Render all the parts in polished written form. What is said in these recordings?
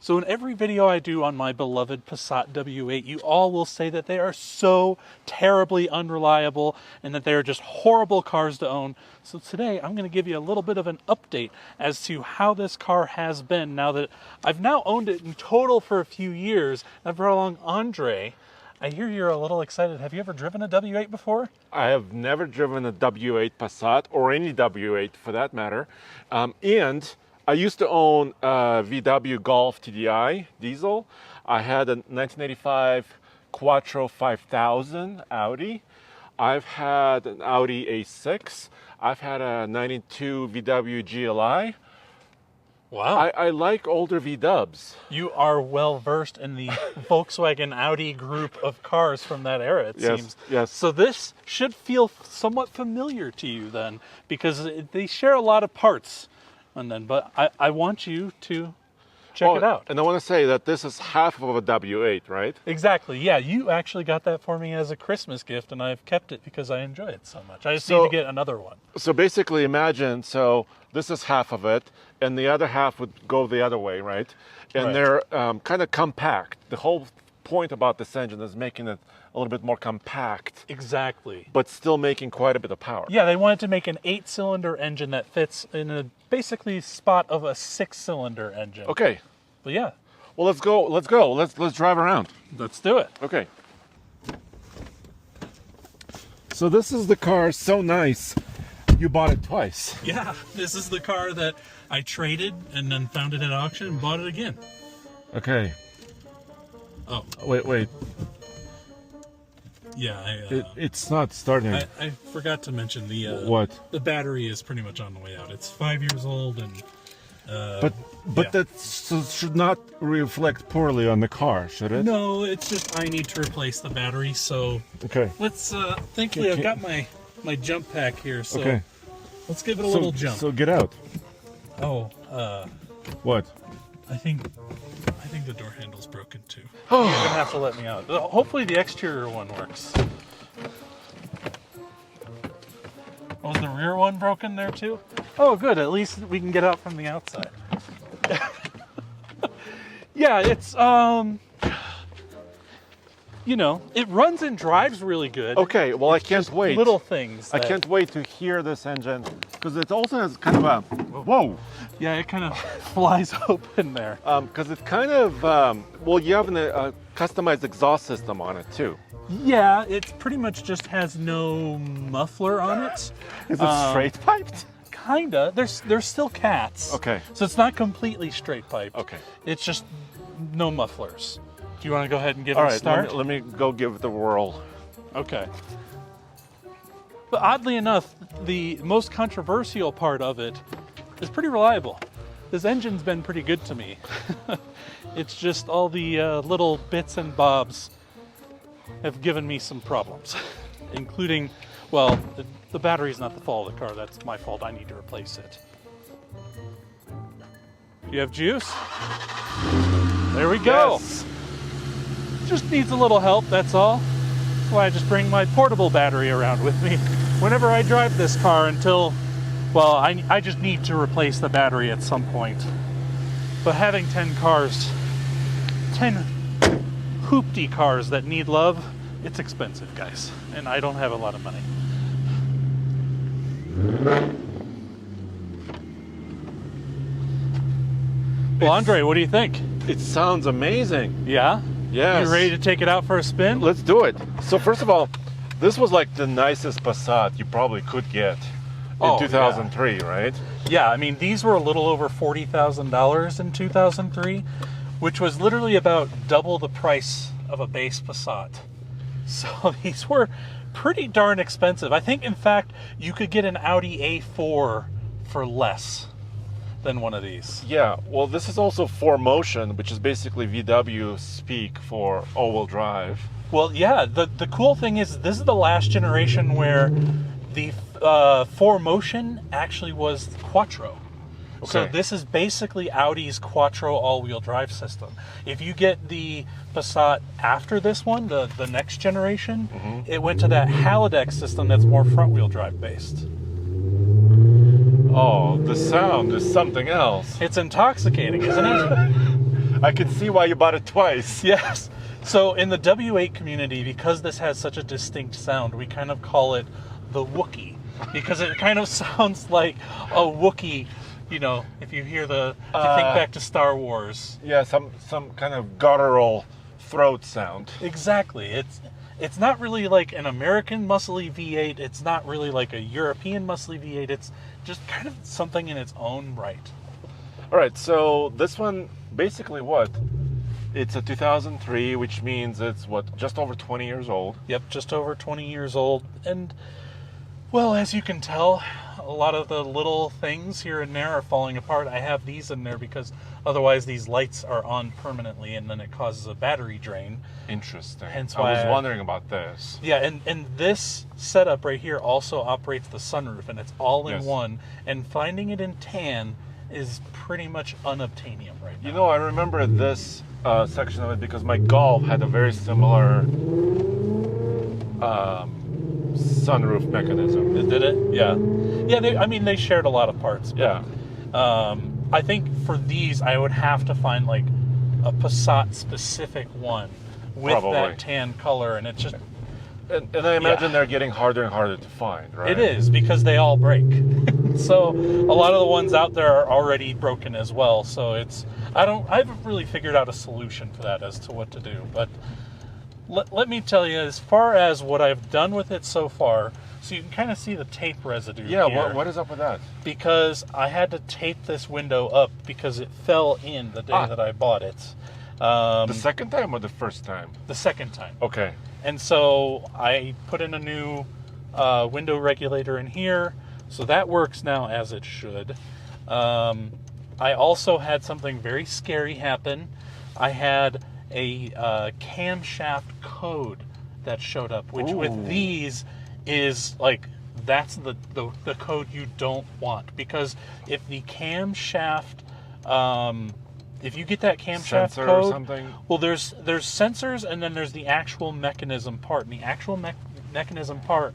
So in every video I do on my beloved Passat W8, you all will say that they are so terribly unreliable and that they are just horrible cars to own. So today I'm going to give you a little bit of an update as to how this car has been now that I've now owned it in total for a few years. I've brought along Andre. I hear you're a little excited. Have you ever driven a W8 before? I have never driven a W8 Passat or any W8 for that matter. And I used to own a VW Golf TDI diesel. I had a 1985 Quattro 5000 Audi. I've had an Audi A6. I've had a 92 VW GLI. Wow. I like older V-dubs. You are well versed in the Volkswagen Audi group of cars from that era, it seems. Yes. So this should feel somewhat familiar to you then, because they share a lot of parts. But I want you to check it out. And I want to say that this is half of a W8, right? Exactly. Yeah, you actually got that for me as a Christmas gift, and I've kept it because I enjoy it so much. I just need to get another one. So basically imagine, this is half of it, and the other half would go the other way, right? And they're kind of compact. The whole point about this engine is making it a little bit more compact. Exactly. But still making quite a bit of power. Yeah, they wanted to make an 8-cylinder engine that fits in a basically spot of a 6-cylinder engine. Okay. But yeah. Well, let's go. Let's drive around. Let's do it. Okay. So this is the car. So nice. You bought it twice. Yeah, this is the car that I traded and then found it at auction and bought it again. Okay. Oh. Wait. Yeah, it's not starting. I forgot to mention the what? The battery is pretty much on the way out. It's 5 years old, and but that should not reflect poorly on the car, should it? No, it's just I need to replace the battery. So okay, let's. Thankfully, I've got my jump pack here. So okay, let's give it a little jump. So get out. Oh, what? I think the door handle's broken too. Oh. You're gonna have to let me out. Hopefully the exterior one works. Was the rear one broken there too? Oh, good. At least we can get out from the outside. Yeah, it's it runs and drives really good. Okay, well, it's I can't wait. Little things. I can't wait to hear this engine because it also has kind of a whoa. Yeah, it kind of flies open there. Because it's kind of you have a customized exhaust system on it too. Yeah, it pretty much just has no muffler on it. Is it straight piped? Kinda. There's still cats. Okay. So it's not completely straight piped. Okay. It's just no mufflers. Do you want to go ahead and give it a start? Let me go give it a whirl. Okay. But oddly enough, the most controversial part of it is pretty reliable. This engine's been pretty good to me. It's just all the little bits and bobs have given me some problems, including, well, the battery's not the fault of the car. That's my fault. I need to replace it. You have juice? There we go. Yes. Just needs a little help, that's all. That's why I just bring my portable battery around with me whenever I drive this car until, well, I just need to replace the battery at some point. But having 10 hoopty cars that need love, it's expensive, guys. And I don't have a lot of money. Well, Andre, what do you think? It sounds amazing. Yeah? Yes. You ready to take it out for a spin? Let's do it. So first of all, this was like the nicest Passat you probably could get in 2003, right? Yeah, I mean, these were a little over $40,000 in 2003, which was literally about double the price of a base Passat. So these were pretty darn expensive. I think, in fact, you could get an Audi A4 for less than one of these. Yeah, well, this is also 4Motion, which is basically VW speak for all-wheel drive. Well, yeah, the cool thing is this is the last generation where the 4Motion actually was Quattro. Okay. So this is basically Audi's Quattro all-wheel drive system. If you get the Passat after this one, the next generation, it went to that halodeck system that's more front-wheel drive based. Oh, the sound is something else. It's intoxicating, isn't it? I can see why you bought it twice. Yes. So in the W8 community, because this has such a distinct sound, we kind of call it the Wookiee, because it kind of sounds like a Wookiee. You know, if you hear if you think back to Star Wars. Yeah, some kind of guttural throat sound. Exactly. It's not really like an American muscly V8. It's not really like a European muscly V8. It's just kind of something in its own right. All right, so this one, basically what? It's a 2003, which means it's, just over 20 years old? Yep, just over 20 years old. And, well, as you can tell, a lot of the little things here and there are falling apart. I have these in there because otherwise these lights are on permanently and then it causes a battery drain. Interesting. Hence I why was wondering about this. Yeah, and this setup right here also operates the sunroof, and it's all in Yes. one. And finding it in tan is pretty much unobtainium right now. You know, I remember this section of it because my Golf had a very similar sunroof mechanism. Did it? Yeah. Yeah, they shared a lot of parts. Yeah. I think for these, I would have to find like a Passat specific one with Probably. that tan color, and it's just... And I imagine they're getting harder and harder to find, right? It is, because they all break. So a lot of the ones out there are already broken as well. So I haven't really figured out a solution for that as to what to do. But let me tell you, as far as what I've done with it so far, so you can kind of see the tape residue Yeah, here. what is up with that? Because I had to tape this window up because it fell in the day that I bought it. The second time or the first time? The second time. Okay. And so I put in a new window regulator in here, so that works now as it should. I also had something very scary happen. I had a camshaft code that showed up, which Ooh. with these is like, that's the code you don't want, because if the camshaft if you get that camshaft Sensor code, or something? well, there's sensors, and then there's the actual mechanism part. And the actual mechanism part,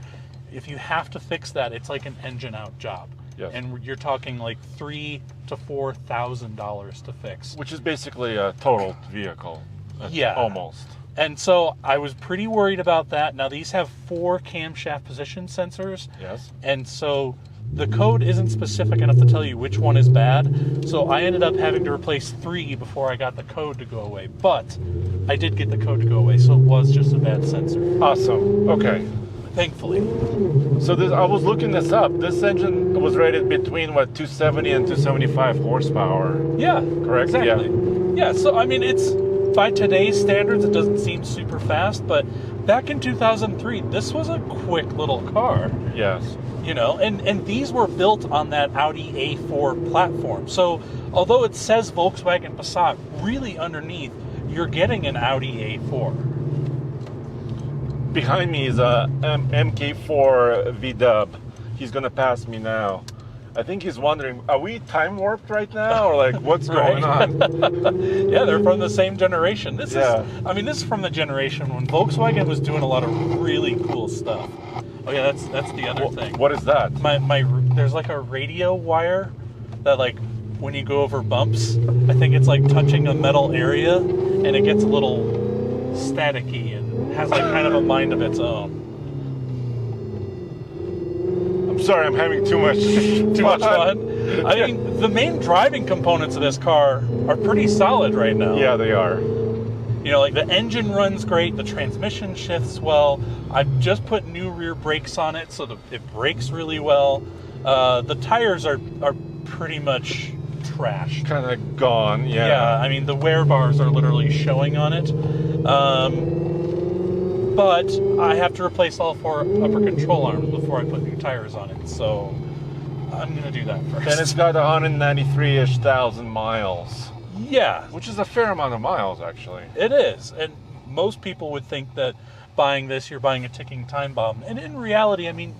if you have to fix that, it's like an engine out job. Yes. And you're talking like $3,000 to $4,000 to fix. Which is basically a totaled vehicle. Yeah. Almost. And so I was pretty worried about that. Now these have 4 camshaft position sensors. Yes. And so the code isn't specific enough to tell you which one is bad. So I ended up having to replace 3 before I got the code to go away. But I did get the code to go away, so it was just a bad sensor. Awesome. Okay. Thankfully. So I was looking this up. This engine was rated between 270 and 275 horsepower. Yeah, Correct? exactly. Yeah, so I mean, it's, by today's standards, it doesn't seem super fast, but back in 2003, this was a quick little car. Yes. You know, and these were built on that Audi A4 platform. So although it says Volkswagen Passat, really underneath, you're getting an Audi A4. Behind me is a MK4 V-Dub. He's going to pass me now. I think he's wondering, are we time warped right now? Or like, what's going on? Yeah, they're from the same generation. This Yeah. is from the generation when Volkswagen was doing a lot of really cool stuff. Oh yeah, that's the other thing. What is that? There's like a radio wire that, like, when you go over bumps, I think it's like touching a metal area, and it gets a little staticky and has like kind of a mind of its own. I'm sorry, I'm having too much Too much fun. I mean, the main driving components of this car are pretty solid right now. Yeah, they are. You know, like the engine runs great, the transmission shifts well. I've just put new rear brakes on it, so it brakes really well. The tires are pretty much trash. Kind of gone, yeah. Yeah, I mean, the wear bars are literally showing on it. But I have to replace all 4 upper control arms before I put new tires on it, so I'm going to do that first. And it's got 193-ish thousand miles. Yeah. Which is a fair amount of miles, actually. It is, and most people would think that buying this, you're buying a ticking time bomb. And in reality, I mean,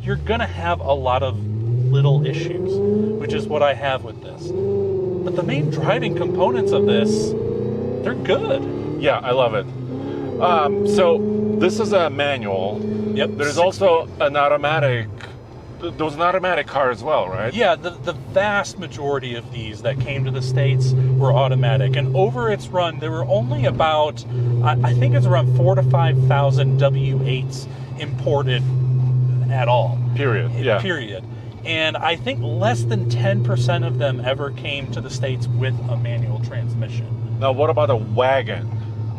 you're going to have a lot of little issues, which is what I have with this. But the main driving components of this, they're good. Yeah, I love it. So this is a manual. Yep. There's also an automatic there was an automatic car as well, right? Yeah, the vast majority of these that came to the States were automatic. And over its run, there were only about, I think it's around 4,000 to 5,000 W8s imported at all. Period. Yeah. Period. And I think less than 10% of them ever came to the States with a manual transmission. Now, what about a wagon?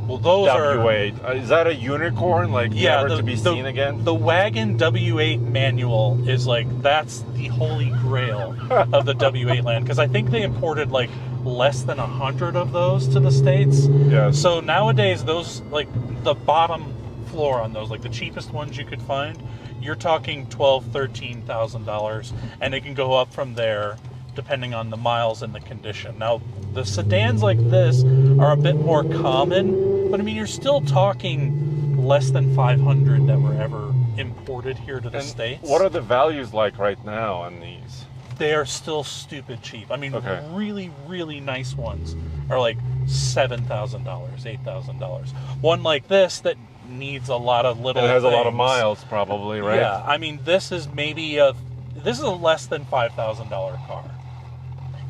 Well, those W8. Is that a unicorn? Like, never to be seen again? The wagon W8 manual is like, that's the holy grail of the W8 land. Because I think they imported like less than 100 of those to the States. Yeah. So nowadays, those, like the bottom floor on those, like the cheapest ones you could find, you're talking $12,000, $13,000. And it can go up from there depending on the miles and the condition. Now, the sedans like this are a bit more common, but I mean, you're still talking less than 500 that were ever imported here to the States. What are the values like right now on these? They are still stupid cheap. I mean, really, really nice ones are like $7,000, $8,000. One like this that needs a lot of little It has things. a lot of miles probably, right? Yeah, I mean, this is maybe this is a less than $5,000 car.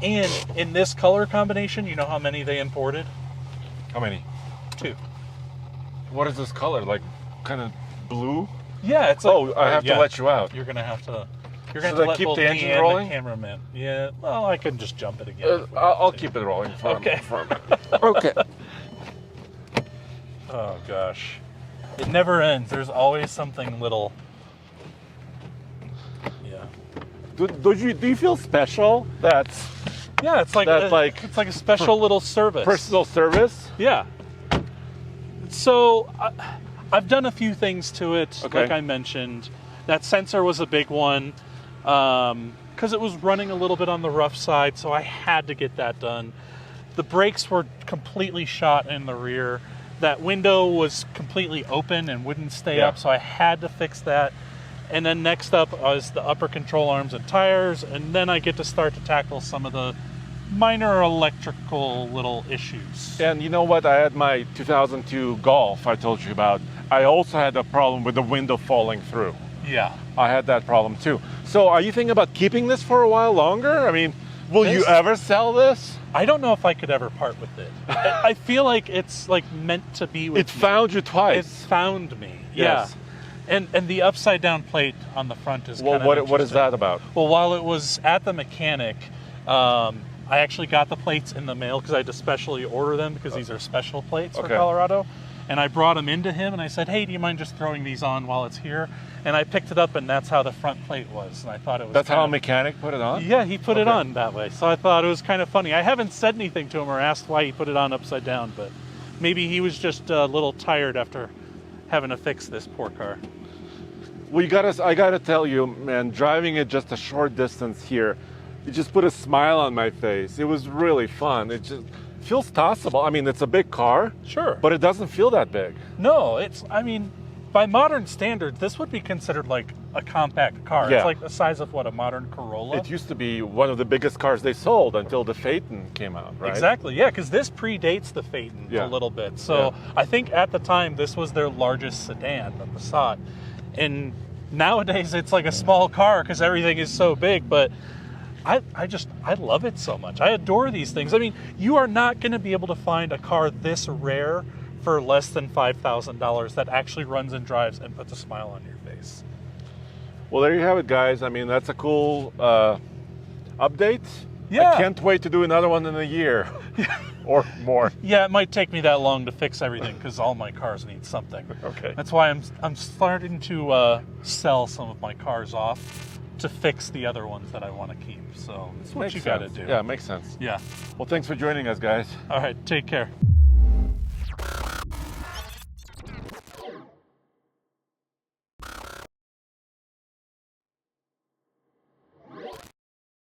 And in this color combination, you know how many they imported? How many? 2. What is this color? Like, kind of blue? Yeah, it's like... Oh, I have to let you out. You're going to have to... You're Should going to I let keep both the me engine and rolling? the cameraman. Yeah, well, I can just jump it again. I'll keep it rolling for a minute. Okay. Oh, gosh. It never ends. There's always something little... Yeah. Do you feel special? Yeah, it's like it's like a special little service. Personal service? Yeah. So I've done a few things to it, like I mentioned. That sensor was a big one because it was running a little bit on the rough side, so I had to get that done. The brakes were completely shot in the rear. That window was completely open and wouldn't stay up, so I had to fix that. And then next up was the upper control arms and tires, and then I get to start to tackle some of the minor electrical little issues. And you know what? I had my 2002 Golf I told you about. I also had a problem with the window falling through. Yeah. I had that problem too. So are you thinking about keeping this for a while longer? I mean, will you ever sell this? I don't know if I could ever part with it. I feel like it's like meant to be with me. It found you twice. It found me. Yes. Yeah. And the upside down plate on the front is kind of what is that about? Well, while it was at the mechanic, I actually got the plates in the mail because I had to specially order them because these are special plates for Colorado. And I brought them into him and I said, hey, do you mind just throwing these on while it's here? And I picked it up and that's how the front plate was. And I thought it was That's how a mechanic put it on? Yeah, he put it on that way. So I thought it was kind of funny. I haven't said anything to him or asked why he put it on upside down, but maybe he was just a little tired after having to fix this poor car. Well, I gotta tell you, man, driving it just a short distance here, it just put a smile on my face. It was really fun. It just feels tossable. I mean, it's a big car. Sure. But it doesn't feel that big. No, I mean, by modern standards, this would be considered like a compact car. Yeah. It's like the size of, what, a modern Corolla? It used to be one of the biggest cars they sold until the Phaeton came out, right? Exactly, yeah, because this predates the Phaeton a little bit. So I think at the time, this was their largest sedan, the Passat. And nowadays, it's like a small car because everything is so big, but I love it so much. I adore these things. I mean, you are not going to be able to find a car this rare for less than $5,000 that actually runs and drives and puts a smile on your face. Well, there you have it, guys. I mean, that's a cool update. Yeah. I can't wait to do another one in a year or more. Yeah, it might take me that long to fix everything because all my cars need something. Okay. That's why I'm starting to sell some of my cars off to fix the other ones that I want to keep. So that's what you got to do. Yeah, it makes sense. Yeah. Well, thanks for joining us, guys. All right, take care.